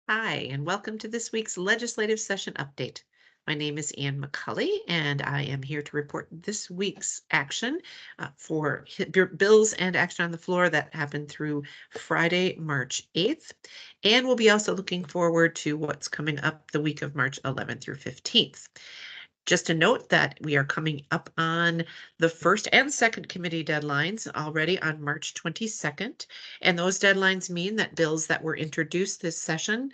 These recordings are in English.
Hi, and welcome to this week's legislative session update. My name is Ann McCully, and I am here to report this week's action for bills and action on the floor that happened through Friday, March 8th. And we'll be also looking forward to what's coming up the week of March 11th through 15th. Just a note that we are coming up on the first and second committee deadlines already on March 22nd. And those deadlines mean that bills that were introduced this session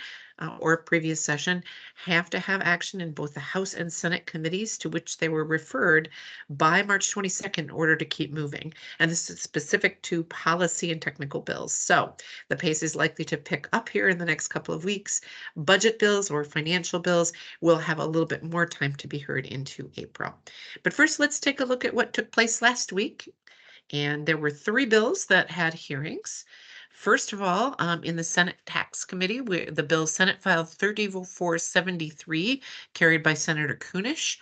or previous session have to have action in both the House and Senate committees to which they were referred by March 22nd in order to keep moving. And this is specific to policy and technical bills. So the pace is likely to pick up here in the next couple of weeks. Budget bills or financial bills will have a little bit more time to be heard into April. But first, let's take a look at what took place last week. And there were 3 bills that had hearings. First of all, in the Senate Tax Committee, the bill Senate File 3473, carried by Senator Kunish.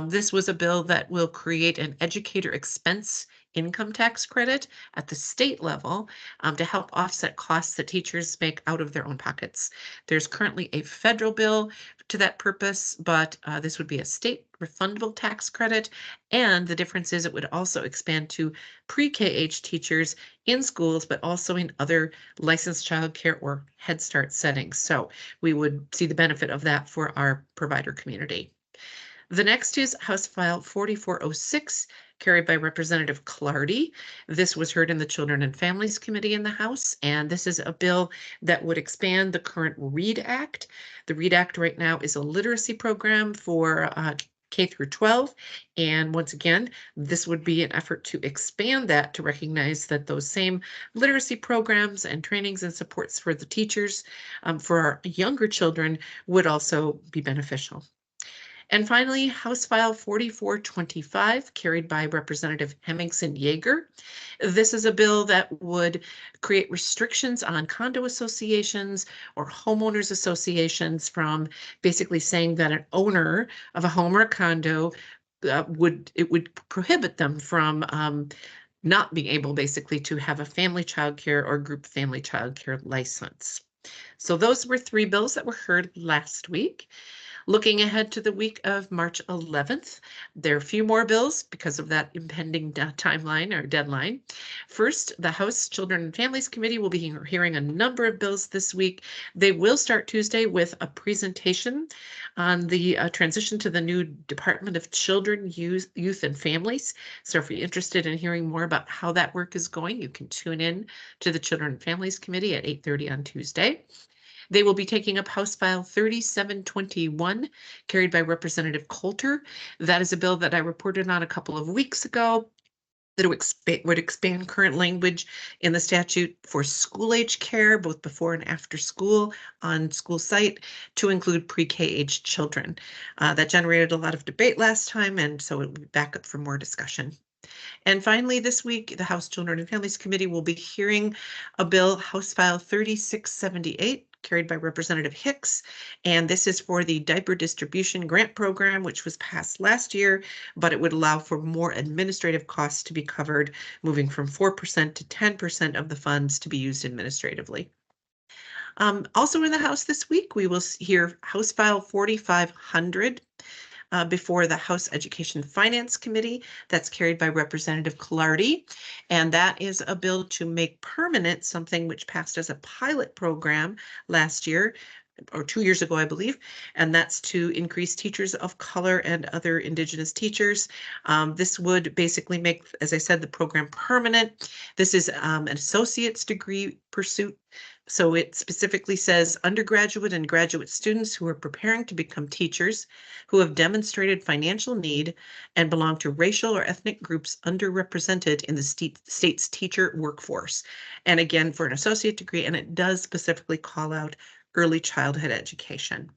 This was a bill that will create an educator expense income tax credit at the state level to help offset costs that teachers make out of their own pockets. There's currently a federal bill to that purpose, but this would be a state refundable tax credit. And the difference is it would also expand to pre-K age teachers in schools, but also in other licensed childcare or Head Start settings. So we would see the benefit of that for our provider community. The next is House File 4406, carried by Representative Clardy. This was heard in the Children and Families Committee in the House, and this is a bill that would expand the current READ Act. The READ Act right now is a literacy program for K through 12. And once again, this would be an effort to expand that to recognize that those same literacy programs and trainings and supports for the teachers for our younger children would also be beneficial. And finally, House File 4425, carried by Representative Hemmingson Yeager. This is a bill that would create restrictions on condo associations or homeowners associations from basically saying that an owner of a home or a condo would prohibit them from not being able basically to have a family childcare or group family childcare license. So those were 3 bills that were heard last week. Looking ahead to the week of March 11th, there are a few more bills because of that impending timeline or deadline. First, the House Children and Families Committee will be hearing a number of bills this week. They will start Tuesday with a presentation on the transition to the new Department of Children, Youth and Families. So if you're interested in hearing more about how that work is going, you can tune in to the Children and Families Committee at 8:30 on Tuesday. They will be taking up House File 3721, carried by Representative Coulter. That is a bill that I reported on a couple of weeks ago that would expand current language in the statute for school age care, both before and after school on school site, to include pre-K age children. That generated a lot of debate last time, and so it will be back up for more discussion. And finally, this week, the House Children and Families Committee will be hearing a bill, House File 3678, carried by Representative Hicks. And this is for the diaper distribution grant program, which was passed last year, but it would allow for more administrative costs to be covered, moving from 4% to 10% of the funds to be used administratively. Also in the House this week, we will hear House File 4500, before the House Education Finance Committee. That's carried by Representative Clardy. And that is a bill to make permanent something which passed as a pilot program last year, or 2 years ago, I believe, and that's to increase teachers of color and other Indigenous teachers. This would basically make, as I said, the program permanent. This is an associate's degree pursuit. So it specifically says undergraduate and graduate students who are preparing to become teachers who have demonstrated financial need and belong to racial or ethnic groups underrepresented in the state's teacher workforce. And again, for an associate degree, and it does specifically call out early childhood education.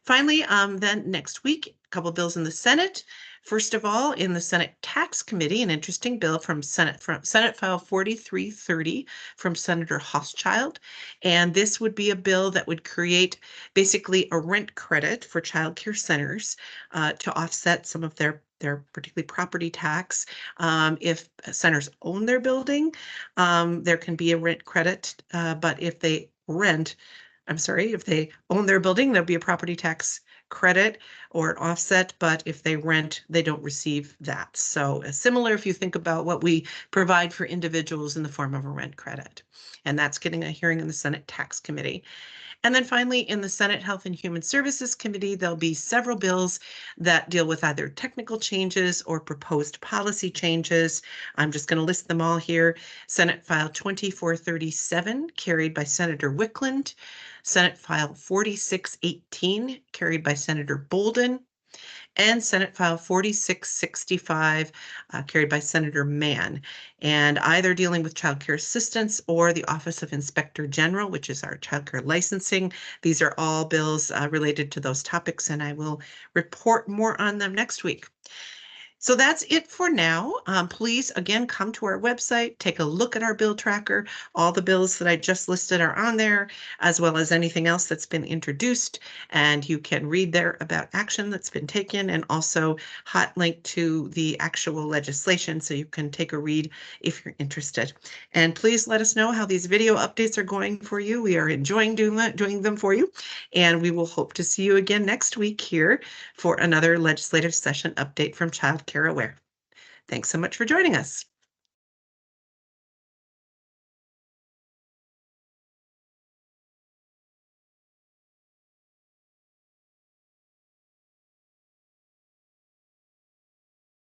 Finally, then next week, a couple of bills in the Senate. First of all, in the Senate Tax Committee, an interesting bill from Senate File 4330 from Senator Hochschild. And this would be a bill that would create basically a rent credit for child care centers to offset some of their particularly property tax. If centers own their building, there can be a rent credit, but if they rent, I'm sorry, if they own their building, there'll be a property tax credit or an offset, but if they rent, they don't receive that. So similar if you think about what we provide for individuals in the form of a rent credit. And that's getting a hearing in the Senate Tax Committee. And then finally, in the Senate Health and Human Services Committee, there'll be several bills that deal with either technical changes or proposed policy changes. I'm just going to list them all here. Senate File 2437, carried by Senator Wickland. Senate File 4618, carried by Senator Bolden. And Senate File 4665, carried by Senator Mann, and either dealing with child care assistance or the Office of Inspector General, which is our child care licensing. These are all bills related to those topics, and I will report more on them next week. So that's it for now. Please, again, come to our website, take a look at our bill tracker. All the bills that I just listed are on there, as well as anything else that's been introduced. And you can read there about action that's been taken, and also hot link to the actual legislation so you can take a read if you're interested. And please let us know how these video updates are going for you. We are enjoying doing them for you. And we will hope to see you again next week here for another legislative session update from Child Care Aware. Thanks so much for joining us.